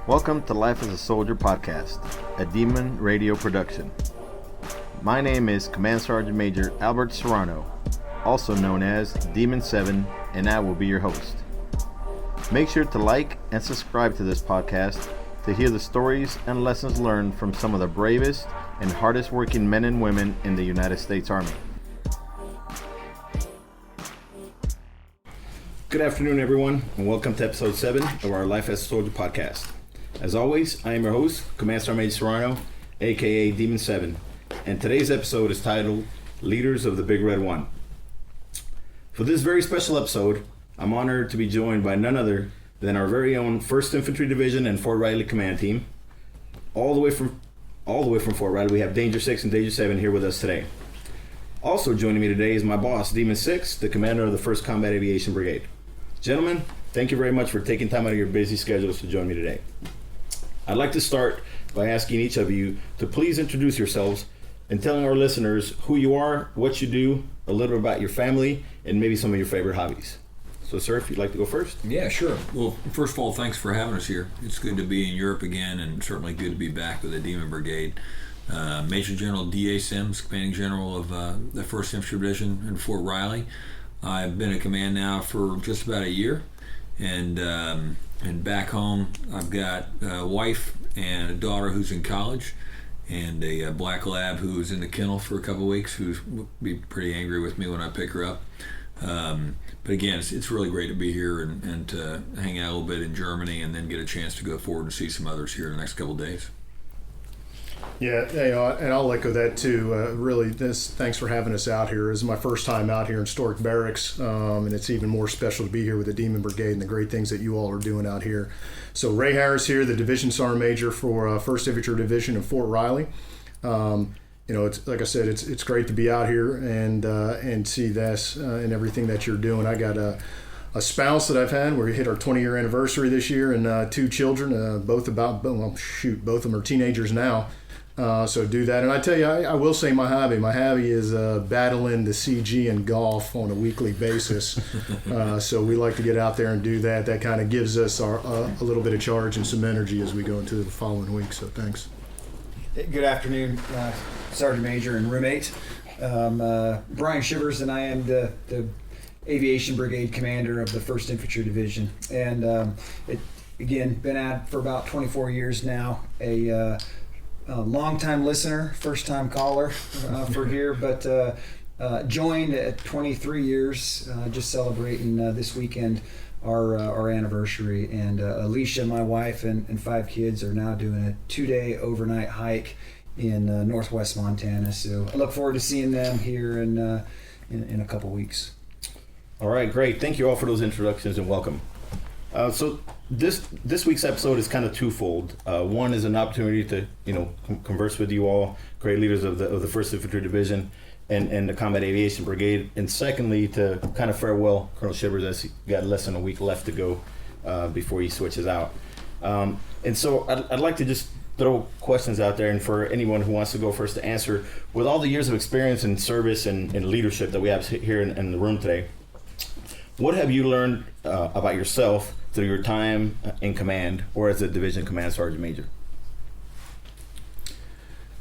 Welcome to Life as a Soldier podcast, a Demon Radio production. My name is Command Sergeant Major Albert Serrano, also known as Demon 7, and I will be your host. Make sure to like and subscribe to this podcast to hear the stories and lessons learned from some of the bravest and hardest working men and women in the United States Army. Good afternoon, everyone, and welcome to episode 7 of our Life as a Soldier podcast. As always, I am your host, Command Sergeant Major Serrano, aka Demon 7, and today's episode is titled Leaders of the Big Red One. For this very special episode, I'm honored to be joined by none other than our very own 1st Infantry Division and Fort Riley Command Team. All the way from Fort Riley, we have Danger 6 and Danger 7 here with us today. Also joining me today is my boss, Demon 6, the commander of the 1st Combat Aviation Brigade. Gentlemen, thank you very much for taking time out of your busy schedules to join me today. I'd like to start by asking each of you to please introduce yourselves and telling our listeners who you are, what you do, a little about your family, and maybe some of your favorite hobbies. So, sir, if you'd like to go first. Yeah, sure. Well, first of all, thanks for having us here. It's good to be in Europe again, and certainly good to be back with the Demon Brigade. Major General D.A. Sims, Commanding General of the 1st Infantry Division in Fort Riley. I've been in command now for just about a year, and back home I've got a wife and a daughter who's in college, and a black lab who's in the kennel for a couple of weeks, who's be pretty angry with me when I pick her up. But again, it's really great to be here and to hang out a little bit in Germany, and then get a chance to go forward and see some others here in the next couple of days. Yeah, and I'll echo that too. Really, thanks for having us out here. This is my first time out here in Stork Barracks, and it's even more special to be here with the Demon Brigade and the great things that you all are doing out here. So Ray Harris here, the Division Sergeant Major for 1st Infantry Division in Fort Riley. It's like I said, it's great to be out here and see this and everything that you're doing. I got a spouse that I've had. We hit our 20-year anniversary this year, and 2 children, both of them are teenagers now. So do that. And I tell you, I will say my hobby is battling the CG and golf on a weekly basis. So we like to get out there and do that. That kind of gives us a little bit of charge and some energy as we go into the following week. So thanks. Good afternoon, Sergeant Major and roommate. Brian Shivers, and I am the Aviation Brigade Commander of the 1st Infantry Division. And again, been at for about 24 years now. A long-time listener, first-time caller for here, but joined at 23 years, just celebrating this weekend our anniversary. And Alicia, my wife, and 5 kids are now doing a 2-day overnight hike in northwest Montana. So I look forward to seeing them here in a couple weeks. All right, great. Thank you all for those introductions and welcome. So this week's episode is kind of twofold. One is an opportunity to converse with you all, great leaders of the 1st Infantry Division and the Combat Aviation Brigade, and secondly to kind of farewell Colonel Shivers, as he got less than a week left to go before he switches out. And so I'd like to just throw questions out there, and for anyone who wants to go first to answer, with all the years of experience in service and leadership that we have here in the room today, what have you learned about yourself through your time in command or as a division command sergeant major?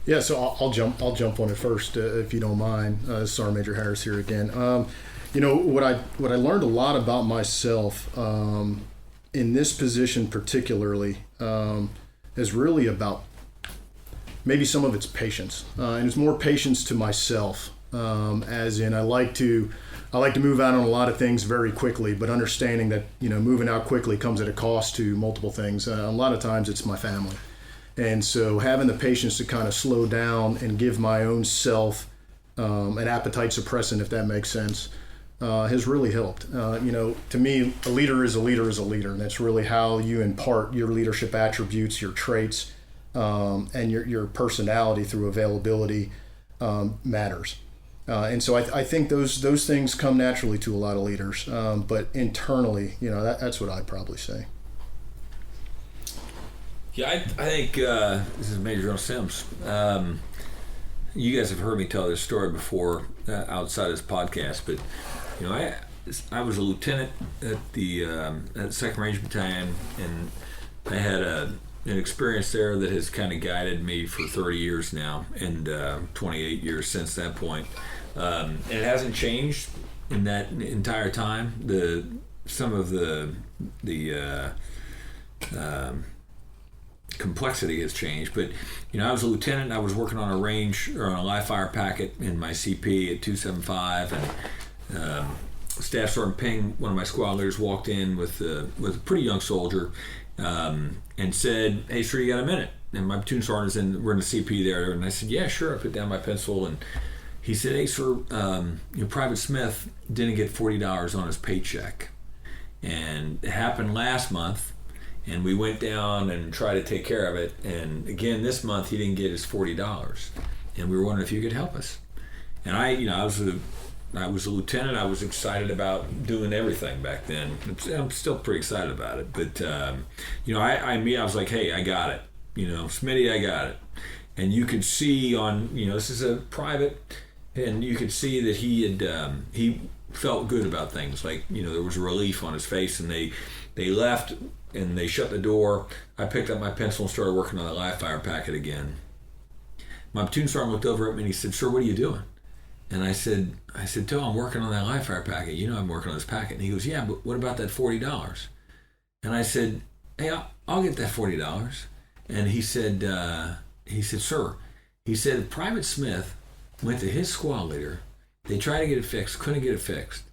Yeah, so I'll jump on it first if you don't mind. Sergeant Major Harris here again. What I learned a lot about myself in this position particularly is really about maybe some of its patience, and it's more patience to myself, as in I like to move out on a lot of things very quickly, but understanding that moving out quickly comes at a cost to multiple things. A lot of times it's my family, and so having the patience to kind of slow down and give my own self an appetite suppressant, if that makes sense, has really helped. To me, a leader is a leader, and that's really how you impart your leadership attributes, your traits, and your personality through availability matters. And so I think those things come naturally to a lot of leaders, but internally, that's what I'd probably say. Yeah, I think this is Major General Sims. You guys have heard me tell this story before outside this podcast, but I was a lieutenant at the 2nd Ranger Battalion, and I had an experience there that has kind of guided me for 30 years now, and 28 years since that point. And it hasn't changed in that entire time. Some of the complexity has changed, but I was a lieutenant. I was working on a range or on a live fire packet in my CP at 275, and Staff Sergeant Ping, one of my squad leaders, walked in with a pretty young soldier and said, "Hey, sir, you got a minute?" And my platoon sergeant we're in the CP there, and I said, "Yeah, sure." I put down my pencil, and he said, "Hey, sir, Private Smith didn't get $40 on his paycheck, and it happened last month, and we went down and tried to take care of it, and again this month he didn't get his $40, and we were wondering if you could help us." And I was a lieutenant. I was excited about doing everything back then. I'm still pretty excited about it. But, I was like, "Hey, I got it. Smitty, I got it." And you could see this is a private, and you could see that he felt good about things. Like, there was a relief on his face, and they left and they shut the door. I picked up my pencil and started working on the live fire packet again. My platoon sergeant looked over at me and he said, "Sir, what are you doing?" And I said, "Joe, I'm working on that live fire packet. I'm working on this packet." And he goes, "Yeah, but what about that $40? And I said, "Hey, I'll get that $40. And he said, "Sir," he said, "Private Smith went to his squad leader. They tried to get it fixed, couldn't get it fixed.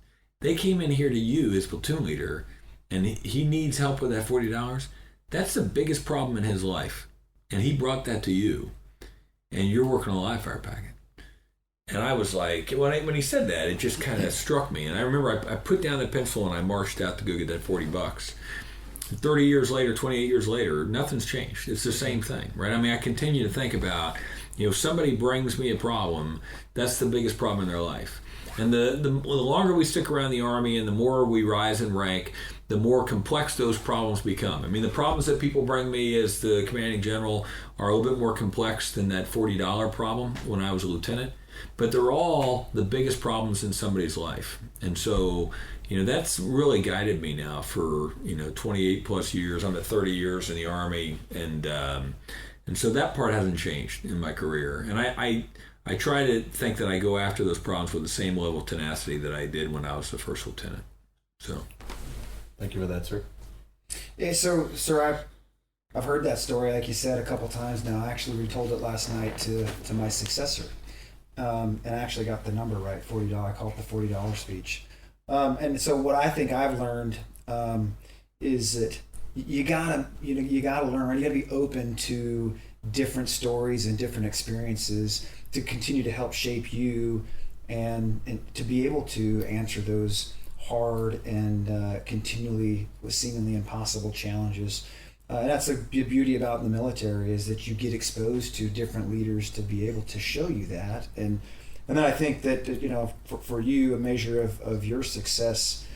They came in here to you, his platoon leader, and he needs help with that $40. That's the biggest problem in his life. And he brought that to you. And you're working on a live fire packet." And I was like, when he said that, it just kind of struck me. And I remember I put down the pencil and I marched out to go get that $40. 30 years later, 28 years later, nothing's changed. It's the same thing, right? I mean, I continue to think about, if somebody brings me a problem, that's the biggest problem in their life. And the longer we stick around the Army and the more we rise in rank, the more complex those problems become. I mean, the problems that people bring me as the commanding general are a little bit more complex than that $40 problem when I was a lieutenant. But they're all the biggest problems in somebody's life. And so, that's really guided me now for, 28 plus years. I'm at 30 years in the Army. And so that part hasn't changed in my career. And I try to think that I go after those problems with the same level of tenacity that I did when I was the first lieutenant. So. Thank you for that, sir. Yeah, so, sir, I've heard that story, like you said, a couple times now. I actually retold it last night to my successor. And I actually got the number right, $40. I call it the $40 speech. And so what I think I've learned is that you gotta learn. You gotta be open to different stories and different experiences to continue to help shape you and to be able to answer those hard and continually seemingly impossible challenges. And that's the beauty about the military, is that you get exposed to different leaders to be able to show you that. And then I think that, for you, a measure of your success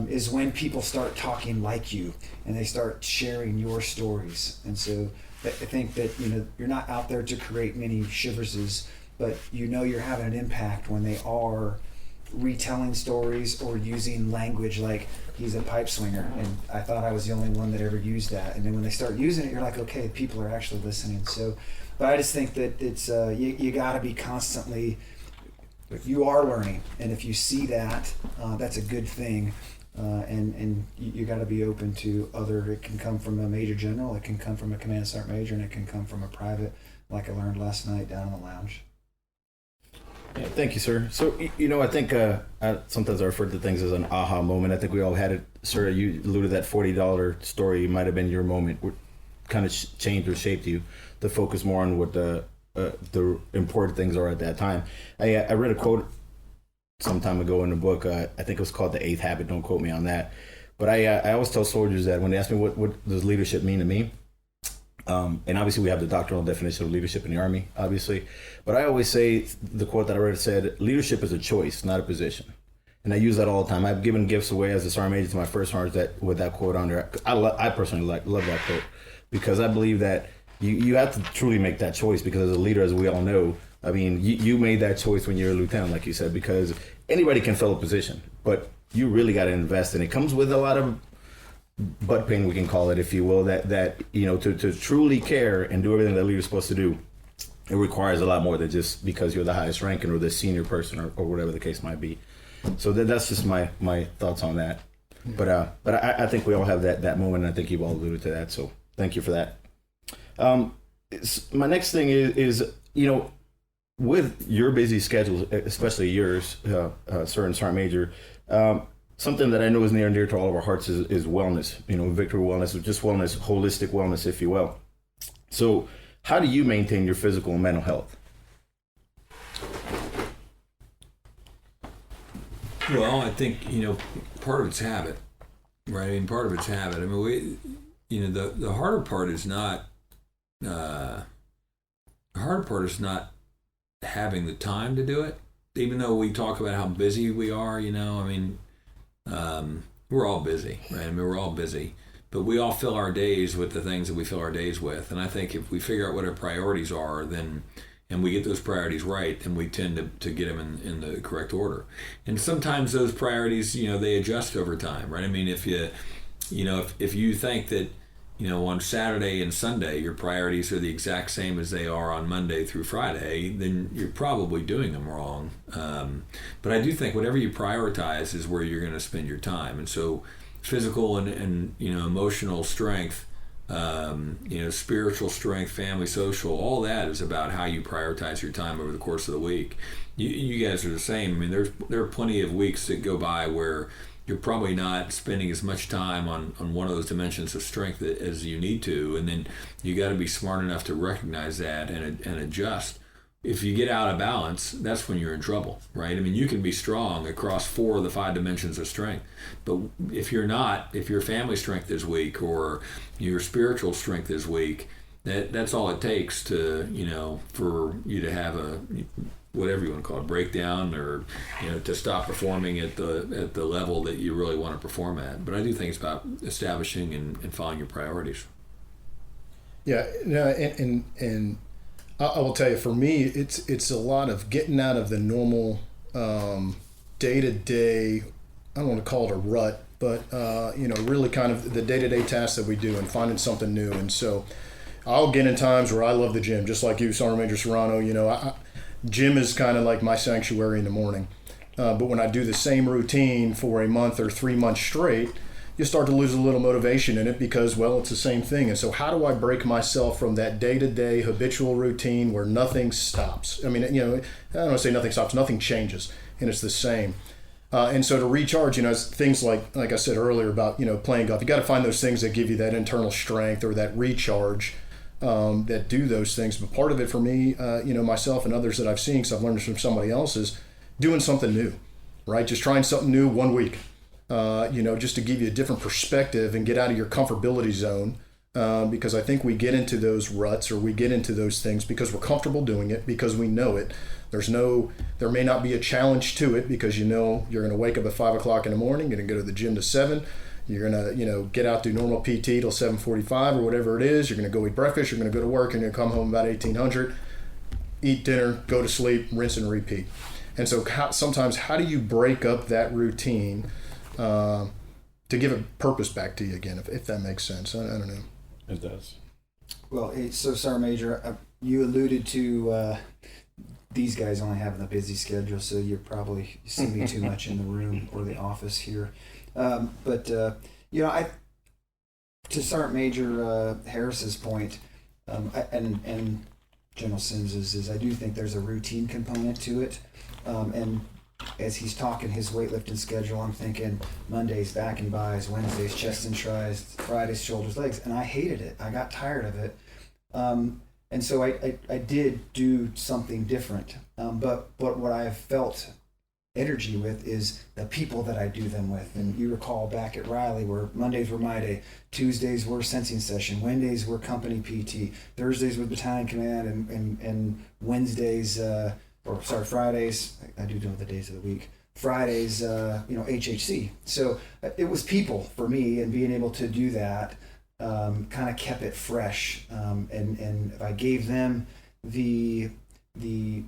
is when people start talking like you and they start sharing your stories. And so I think that, you're not out there to create many Shiverses, but you're having an impact when they are retelling stories or using language like he's a pipe swinger, and I thought I was the only one that ever used that. And then when they start using it, you're like, okay, people are actually listening. So, but I just think that it's you got to be constantly, you are learning, and if you see that, that's a good thing. And you got to be open to other. It can come from a major general, it can come from a command sergeant major, and it can come from a private, like I learned last night down in the lounge. Yeah, thank you, sir. So, I think sometimes I refer to things as an aha moment. I think we all had it. Sir, you alluded to that $40 story might have been your moment, what kind of changed or shaped you to focus more on what the important things are at that time. I read a quote some time ago in the book. I think it was called The Eighth Habit. Don't quote me on that. But I always tell soldiers that when they ask me what does leadership mean to me, and obviously we have the doctrinal definition of leadership in the Army, obviously. But I always say, the quote that I read said, leadership is a choice, not a position. And I use that all the time. I've given gifts away as a sergeant major to my first sergeants with that quote on there. I personally love that quote, because I believe that you have to truly make that choice, because as a leader, as we all know, I mean, you made that choice when you're a lieutenant, like you said, because anybody can fill a position, but you really got to invest, and it comes with a lot of butt pain, we can call it, if you will, that to truly care and do everything that leader's supposed to do, it requires a lot more than just because you're the highest ranking or the senior person or whatever the case might be. So that's just my thoughts on that. But I think we all have that moment, and I think you've all alluded to that. So thank you for that. My next thing is with your busy schedule, especially yours, Sir and Sergeant Major, something that I know is near and dear to all of our hearts is wellness. Victory wellness, or just wellness, holistic wellness, if you will. So how do you maintain your physical and mental health? Well, I think, part of it's habit, right? I mean, part of it's habit. I mean, the harder part is not, having the time to do it. Even though we talk about how busy we are, we're all busy, right? I mean, we're all busy, but we all fill our days with the things that we fill our days with. And I think if we figure out what our priorities are, and we get those priorities right, then we tend to get them in the correct order. And sometimes those priorities, they adjust over time, right? I mean, if you think that, on Saturday and Sunday, your priorities are the exact same as they are on Monday through Friday, then you're probably doing them wrong. But I do think whatever you prioritize is where you're going to spend your time. And so physical and emotional strength, spiritual strength, family, social, all that is about how you prioritize your time over the course of the week. You guys are the same. I mean, there are plenty of weeks that go by where you're probably not spending as much time on one of those dimensions of strength as you need to, and then you got to be smart enough to recognize that and adjust. If you get out of balance, that's when you're in trouble, right? I mean, you can be strong across 4 of the 5 dimensions of strength, but if your family strength is weak or your spiritual strength is weak, that's all it takes to, for you to have a, whatever you want to call it, breakdown, or to stop performing at the level that you really want to perform at. But I do think it's about establishing and following your priorities. Yeah, and I will tell you, for me, it's a lot of getting out of the normal day-to-day. I don't want to call it a rut, but really kind of the day-to-day tasks that we do and finding something new. And so I'll get in times where I love the gym, just like you, Sergeant Major Serrano. Gym is kind of like my sanctuary in the morning. But when I do the same routine for a month or 3 months straight, you start to lose a little motivation in it because, well, it's the same thing. And so how do I break myself from that day-to-day habitual routine where nothing stops? I mean, I don't want to say nothing stops, nothing changes, and it's the same. And so to recharge, things like I said earlier about, playing golf, you got to find those things that give you that internal strength or that recharge that do those things. But part of it for me, myself and others that I've seen, because I've learned this from somebody else, is doing something new, right? Just trying something new 1 week, just to give you a different perspective and get out of your comfortability zone. Because I think we get into those ruts, or we get into those things because we're comfortable doing it, because we know it. There may not be a challenge to it, because you're going to wake up at 5 o'clock in the morning, you're going to go to the gym to 7. You're going to, get out, do normal PT till 7:45 or whatever it is. You're going to go eat breakfast. You're going to go to work. You're going to come home about 1800, eat dinner, go to sleep, rinse and repeat. And so sometimes how do you break up that routine to give a purpose back to you again, if that makes sense? I don't know. It does. Well, so Sergeant Major, you alluded to these guys only having a busy schedule, so you see me too much in the room or the office here. But to Sergeant Major Harris's point, and General Sims's, is I do think there's a routine component to it. And as he's talking his weightlifting schedule, I'm thinking Mondays back and buys, Wednesdays chest and tries, Fridays shoulders, legs, and I hated it. I got tired of it. And so I did do something different. But what I have felt energy with is the people that I do them with. And you recall back at Riley, where Mondays were my day, Tuesdays were sensing session, Wednesdays were company PT, Thursdays were battalion command, and Wednesdays, Fridays, I do know the days of the week, Fridays, HHC. So it was people for me, and being able to do that kind of kept it fresh. And if I gave them the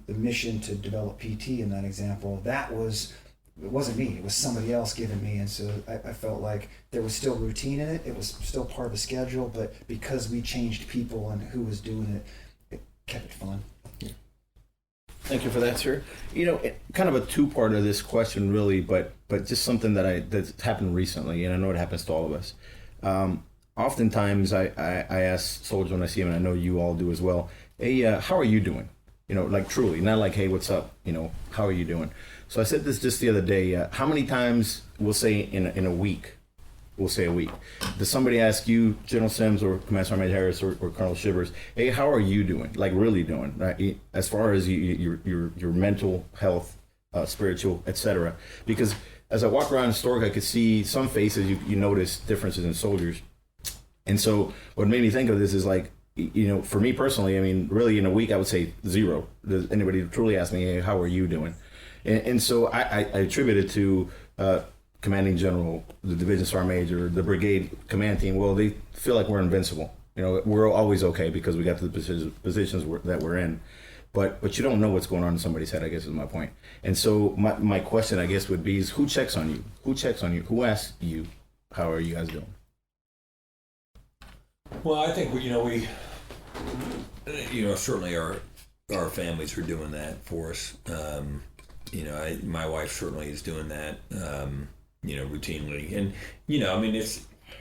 mission to develop PT in that example, that was it wasn't me, it was somebody else giving me. And so I felt like there was still routine in it. It was still part of the schedule, but because we changed people and who was doing it, it kept it fun. Thank you for that, sir. Kind of a two-part of this question, really, but just something that's happened recently, and I know it happens to all of us. Oftentimes, I ask soldiers when I see them, and I know you all do as well. Hey, how are you doing? Like truly, not like, hey, what's up? How are you doing? So I said this just the other day. How many times we'll say in a week? We'll say a week. Does somebody ask you, General Sims or Commander Sergeant Major Harris or Colonel Shivers, hey, how are you doing? Like really doing, right? As far as your mental health, spiritual, etc. Because as I walk around the store, I could see some faces. You notice differences in soldiers, and so what made me think of this is like, for me personally, I mean, really in a week I would say 0. Does anybody truly ask me, hey, how are you doing? And so I attribute it to commanding general, the division sergeant major, the brigade command team. Well, they feel like we're invincible. We're always okay because we got to the positions that we're in. But you don't know what's going on in somebody's head, I guess is my point. And so my question, I guess, would be is who checks on you? Who checks on you? Who asks you, how are you guys doing? Well, I think we certainly our families are doing that for us. My wife certainly is doing that, routinely, and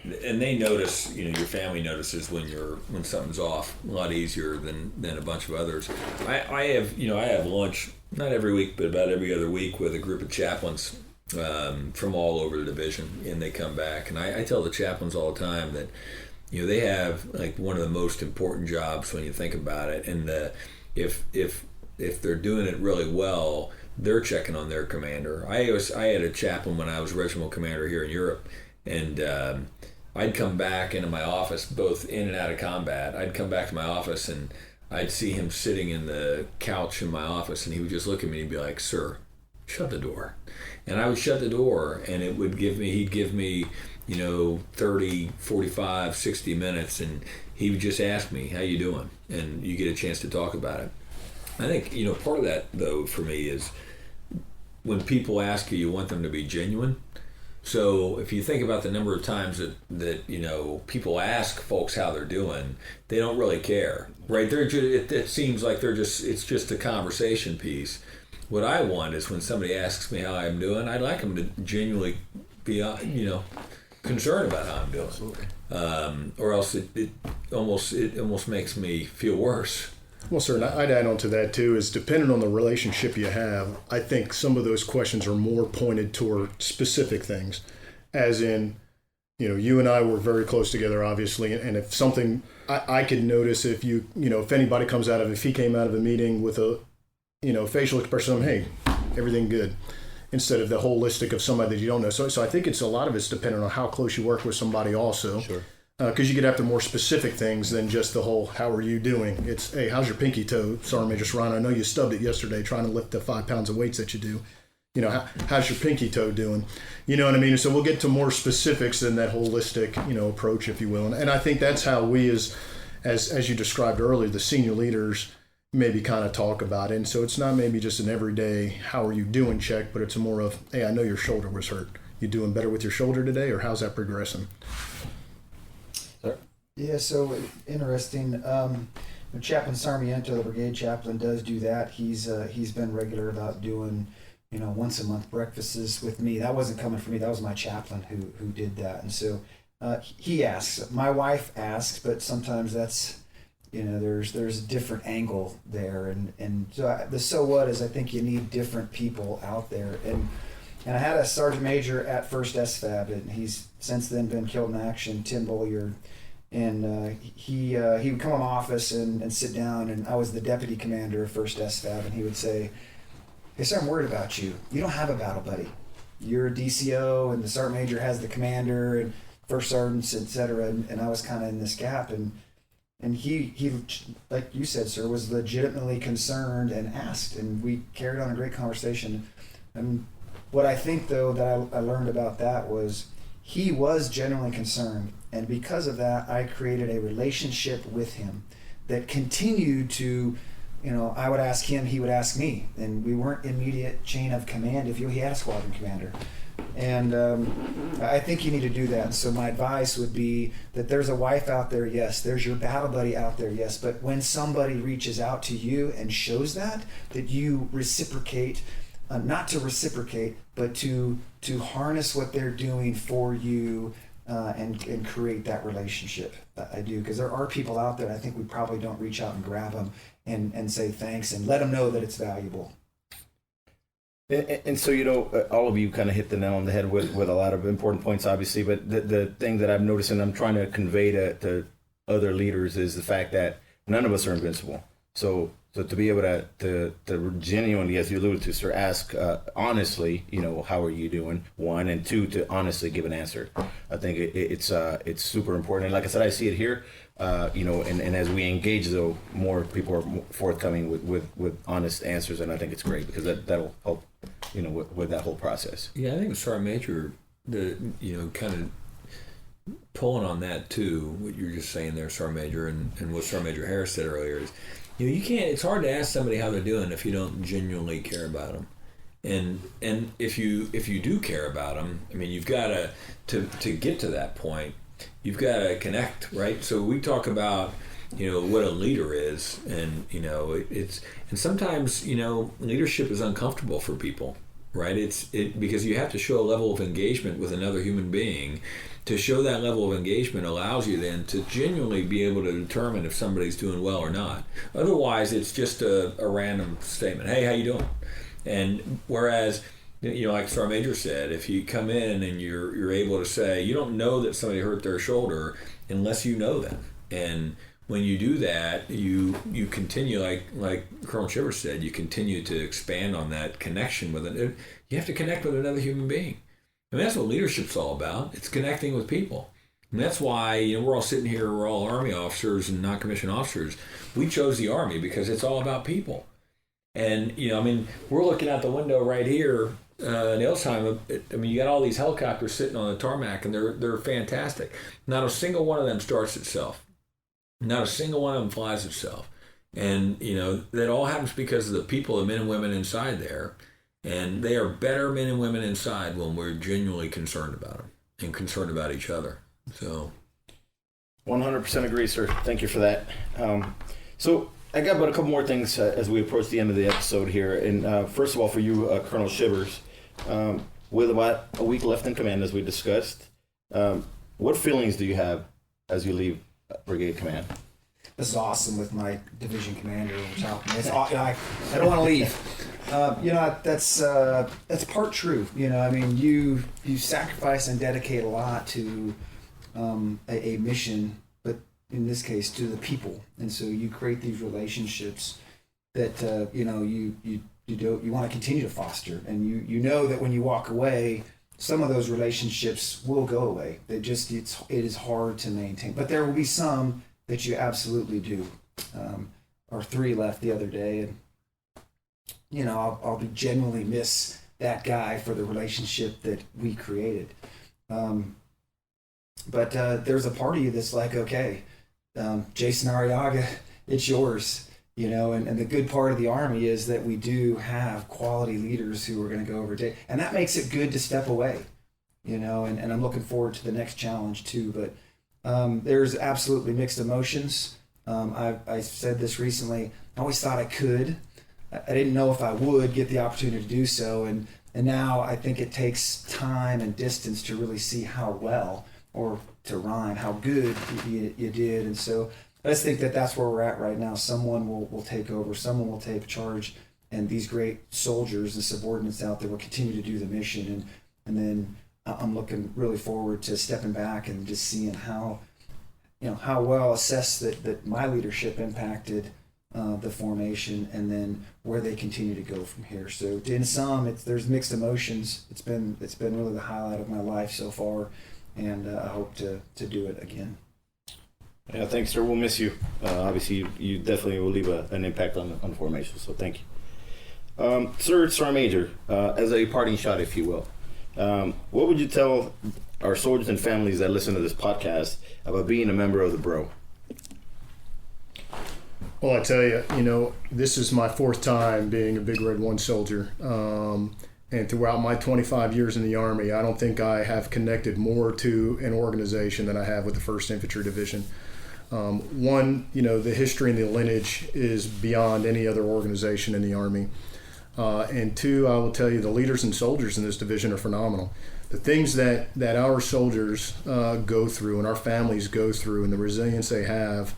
and they notice, your family notices when something's off a lot easier than a bunch of others. I have lunch not every week, but about every other week with a group of chaplains from all over the division, and they come back, and I tell the chaplains all the time that they have like one of the most important jobs when you think about it, and if they're doing it really well, they're checking on their commander. I had a chaplain when I was regimental commander here in Europe, and I'd come back into my office, both in and out of combat. I'd come back to my office and I'd see him sitting in the couch in my office, and he would just look at me and be like, "Sir, shut the door." And I would shut the door, and he'd give me 30, 45, 60 minutes, and he would just ask me, how you doing? And you get a chance to talk about it. I think, part of that, though, for me is when people ask you, you want them to be genuine. So if you think about the number of times that people ask folks how they're doing, they don't really care, right? It seems like it's just a conversation piece. What I want is when somebody asks me how I'm doing, I'd like them to genuinely be, concerned about how I'm doing. Absolutely. Or else it almost makes me feel worse. Well, sir, and I'd add on to that too, is depending on the relationship you have, I think some of those questions are more pointed toward specific things, as in, you and I were very close together, obviously, and if something, I could notice if if anybody if he came out of a meeting with a, facial expression, hey, everything good, instead of the holistic of somebody that you don't know. So I think a lot of it's dependent on how close you work with somebody also. Sure. Because you get after more specific things than just the whole, how are you doing? It's, hey, how's your pinky toe, Sergeant Major Serrano? I know you stubbed it yesterday trying to lift the 5 pounds of weights that you do. How's your pinky toe doing? You know what I mean? So we'll get to more specifics than that holistic, approach, if you will. And I think that's how we, as you described earlier, the senior leaders maybe kind of talk about it. And so it's not maybe just an everyday, how are you doing check, but it's more of, hey, I know your shoulder was hurt. You doing better with your shoulder today, or how's that progressing? Yeah, so interesting. Chaplain Sarmiento, the brigade chaplain, does do that. He's been regular about doing, once a month breakfasts with me. That wasn't coming from me. That was my chaplain who did that. And so he asks. My wife asks, but sometimes that's, there's a different angle there. And so the so what is I think you need different people out there. And I had a sergeant major at 1st SFAB, and he's since then been killed in action, Tim Bolliard. And he would come in my office and sit down, and I was the deputy commander of 1st SFAB, and he would say, "Hey, sir, I'm worried about you. You don't have a battle buddy. You're a DCO, and the sergeant major has the commander, and first sergeants, etc." And I was kind of in this gap, and he, like you said, sir, was legitimately concerned and asked, and we carried on a great conversation. And what I think, though, that I learned about that was he was genuinely concerned. And because of that, I created a relationship with him that continued to I would ask him, he would ask me, and we weren't immediate chain of command. If he had a squadron commander, and I think you need to do that. And so my advice would be that there's a wife out there, yes. There's your battle buddy out there, yes. But when somebody reaches out to you and shows that you reciprocate, not to reciprocate, but to harness what they're doing for you. And create that relationship. I do, because there are people out there, I think we probably don't reach out and grab them and say thanks and let them know that it's valuable. And so, all of you kind of hit the nail on the head with a lot of important points, obviously, but the thing that I'm noticing, I'm trying to convey to other leaders, is the fact that none of us are invincible. So to be able to genuinely, as you alluded to, sir, ask honestly, how are you doing? One, and two, to honestly give an answer. I think it's super important. And like I said, I see it here. And as we engage, though, more people are forthcoming with honest answers, and I think it's great, because that'll help, with that whole process. Yeah, I think Sergeant Major, kind of pulling on that too, what you were just saying there, Sergeant Major, and what Sergeant Major Harris said earlier is, you can't. It's hard to ask somebody how they're doing if you don't genuinely care about them, and if you do care about them, I mean, you've got to get to that point. You've got to connect, right? So we talk about what a leader is, and it's and sometimes leadership is uncomfortable for people, right? It's because you have to show a level of engagement with another human being. To show that level of engagement allows you then to genuinely be able to determine if somebody's doing well or not. Otherwise, it's just a random statement. Hey, how you doing? And whereas, like Sergeant Major said, if you come in and you're able to say, you don't know that somebody hurt their shoulder unless you know them. And when you do that, you continue, like Colonel Shivers said, you continue to expand on that connection with it. You have to connect with another human being. I mean, that's what leadership's all about. It's connecting with people. And that's why, we're all sitting here, we're all Army officers and non-commissioned officers. We chose the Army because it's all about people. And, we're looking out the window right here in Ilsheim. You got all these helicopters sitting on the tarmac, and they're fantastic. Not a single one of them starts itself. Not a single one of them flies itself. And, that all happens because of the people, the men and women inside there. And they are better men and women inside when we're genuinely concerned about them and concerned about each other. So, 100% agree, sir. Thank you for that. So I got about a couple more things as we approach the end of the episode here. And first of all, for you, Colonel Shivers, with about a week left in command, as we discussed, what feelings do you have as you leave Brigade Command? This is awesome with my division commander on top of me. I don't want to leave. That's part true. You sacrifice and dedicate a lot to a mission, but in this case to the people, and so you create these relationships that you want to continue to foster, and you know that when you walk away, some of those relationships will go away. It is hard to maintain, but there will be some that you absolutely do. Or 3 left the other day, and I'll genuinely miss that guy for the relationship that we created. But there's a part of you that's like, okay, Jason Arriaga, it's yours. And the good part of the Army is that we do have quality leaders who are going to go over day, and that makes it good to step away. And I'm looking forward to the next challenge too. But there's absolutely mixed emotions. I said this recently. I always thought I could. I didn't know if I would get the opportunity to do so, and now I think it takes time and distance to really see how well, or to rhyme, how good you did. And so I just think that that's where we're at right now. Someone will take over, someone will take charge, and these great soldiers and subordinates out there will continue to do the mission. And then I'm looking really forward to stepping back and just seeing how well assessed that my leadership impacted the formation, and then where they continue to go from here. So in sum, there's mixed emotions. It's been really the highlight of my life so far, and I hope to do it again. Yeah, thanks, sir. We'll miss you. Obviously, you definitely will leave an impact on formation. So thank you, Sir Sergeant Major. As a parting shot, if you will, what would you tell our soldiers and families that listen to this podcast about being a member of the BRO? Well, I tell you, this is my fourth time being a Big Red 1 soldier. And throughout my 25 years in the Army, I don't think I have connected more to an organization than I have with the 1st Infantry Division. One, the history and the lineage is beyond any other organization in the Army. And two, I will tell you, the leaders and soldiers in this division are phenomenal. The things that our soldiers go through and our families go through and the resilience they have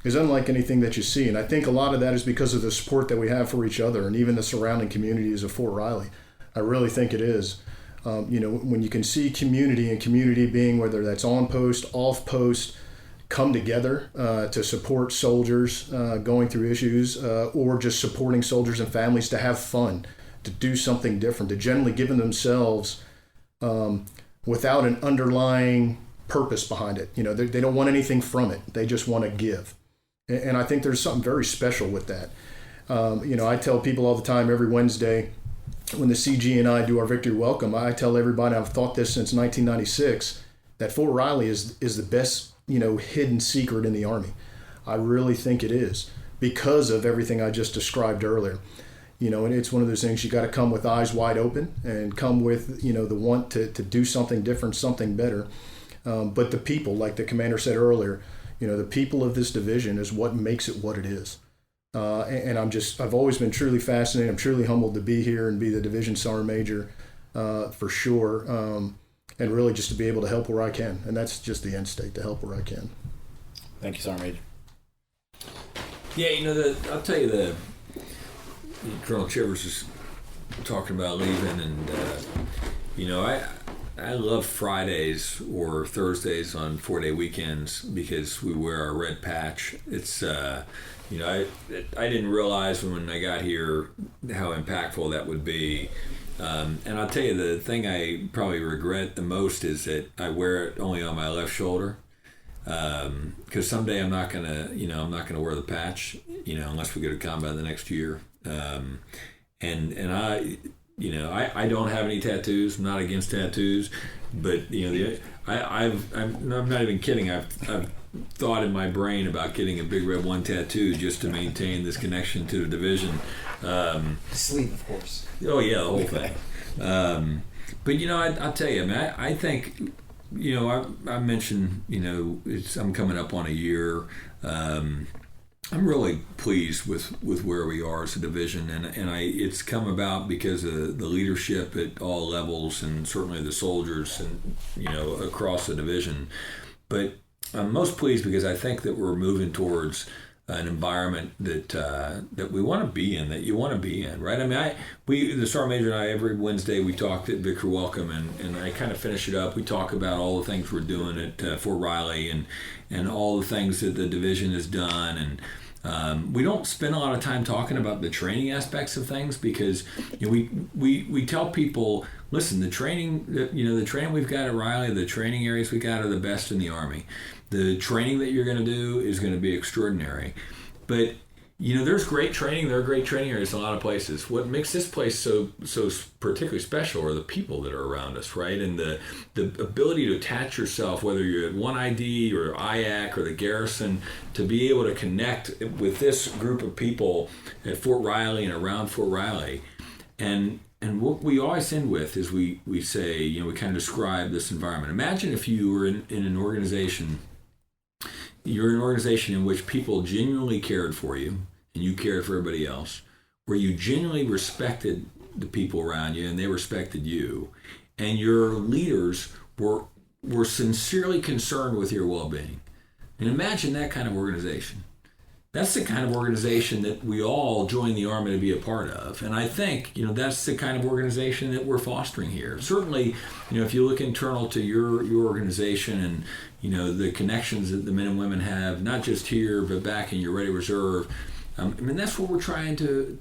is unlike anything that you see. And I think a lot of that is because of the support that we have for each other and even the surrounding communities of Fort Riley. I really think it is. When you can see community and community being, whether that's on post, off post, come together to support soldiers going through issues or just supporting soldiers and families to have fun, to do something different, to generally give themselves without an underlying purpose behind it. They don't want anything from it. They just want to give. And I think there's something very special with that. I tell people all the time, every Wednesday when the CG and I do our victory welcome, I tell everybody, I've thought this since 1996, that Fort Riley is the best hidden secret in the Army. I really think it is because of everything I just described earlier. And it's one of those things you got to come with eyes wide open and come with, the want to do something different, something better. But the people, like the commander said earlier, the people of this division is what makes it what it is. And I've always been truly fascinated. I'm truly humbled to be here and be the division sergeant major for sure. And really just to be able to help where I can. And that's just the end state, to help where I can. Thank you, Sergeant Major. Yeah, I'll tell you, Colonel Chivers is talking about leaving, and I love Fridays or Thursdays on 4-day weekends because we wear our red patch. It's I didn't realize when I got here how impactful that would be. And I'll tell you, the thing I probably regret the most is that I wear it only on my left shoulder. Because someday I'm not gonna wear the patch, unless we go to combat the next year. And I don't have any tattoos. I'm not against tattoos, but I'm not even kidding. I've thought in my brain about getting a Big Red 1 tattoo just to maintain this connection to the division. Sleeve, of course. Oh yeah, the whole thing. But I'll tell you, I think, I mentioned, I'm coming up on a year. I'm really pleased with where we are as a division, and it's come about because of the leadership at all levels, and certainly the soldiers, and across the division. But I'm most pleased because I think that we're moving towards an environment that we want to be in, that you want to be in, right? I mean, the Sergeant Major and I, every Wednesday we talk at Victory Welcome, and I kind of finish it up. We talk about all the things we're doing at Fort Riley and all the things that the division has done, and we don't spend a lot of time talking about the training aspects of things because we tell people, listen, the training we've got at Riley, the training areas we got are the best in the Army. The training that you're going to do is going to be extraordinary. But, there's great training. There are great training areas in a lot of places. What makes this place so particularly special are the people that are around us, right? And the ability to attach yourself, whether you're at 1ID or IAC or the Garrison, to be able to connect with this group of people at Fort Riley and around Fort Riley. And what we always end with is we say, we kind of describe this environment. Imagine if you were in an organization. You're an organization in which people genuinely cared for you and you cared for everybody else, where you genuinely respected the people around you and they respected you, and your leaders were sincerely concerned with your well-being. And imagine that kind of organization. That's the kind of organization that we all join the Army to be a part of. And I think, that's the kind of organization that we're fostering here. Certainly, if you look internal to your organization and, the connections that the men and women have, not just here, but back in your Ready Reserve, that's what we're trying to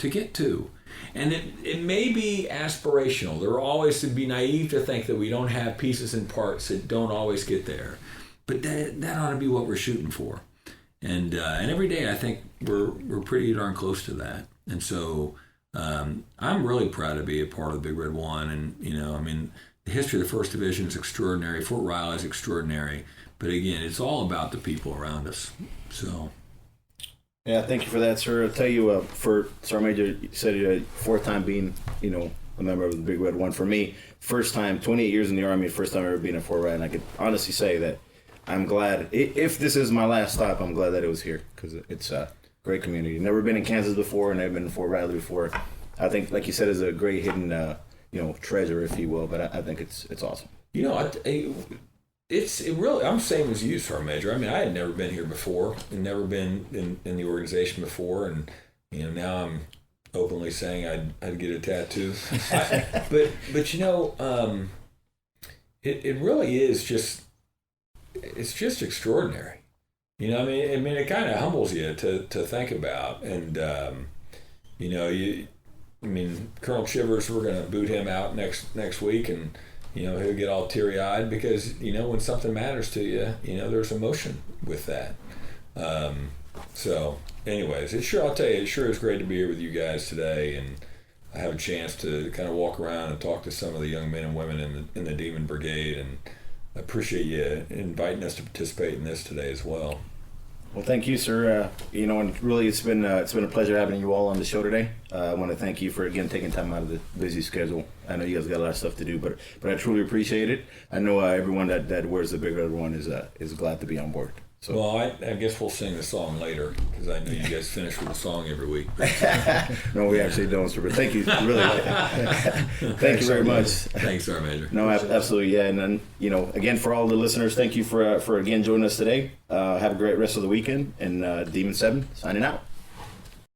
get to. And it may be aspirational. There will always be naive to think that we don't have pieces and parts that don't always get there. But that ought to be what we're shooting for. And every day I think we're pretty darn close to that. And so I'm really proud to be a part of the Big Red 1. And, the history of the 1st Division is extraordinary. Fort Riley is extraordinary. But again, it's all about the people around us. So. Yeah, thank you for that, sir. I'll tell you, for Sergeant Major, you said fourth time being, a member of the Big Red One. For me, first time, 28 years in the Army, first time ever being at Fort Riley. And I could honestly say that I'm glad, if this is my last stop, I'm glad that it was here because it's a great community. Never been in Kansas before, and I've been in Fort Riley before. I think, like you said, is a great hidden, treasure, if you will. But I think it's awesome. It really, I'm same as you, Sergeant Major. I mean, I had never been here before and never been in the organization before. And, now I'm openly saying I'd get a tattoo. It really is just, it's just extraordinary. It kind of humbles you to think about. And, Colonel Shivers, we're going to boot him out next week, and he'll get all teary-eyed because when something matters to you, there's emotion with that. So, anyways, I'll tell you, it sure is great to be here with you guys today, and I have a chance to kind of walk around and talk to some of the young men and women in the Demon Brigade, and I appreciate you inviting us to participate in this today as well. Well, thank you, sir. And really, it's been a pleasure having you all on the show today. I want to thank you for again taking time out of the busy schedule. I know you guys got a lot of stuff to do, but I truly appreciate it. I know everyone that wears the Big Red One is glad to be on board. So. Well, I guess we'll sing the song later because I know you guys finish with a song every week. No, we actually don't, sir. But thank you, really. Thank you very much. Thanks, Sergeant Major. No, absolutely, yeah. And then, again, for all the listeners, thank you for again joining us today. Have a great rest of the weekend. And Demon 7 signing out.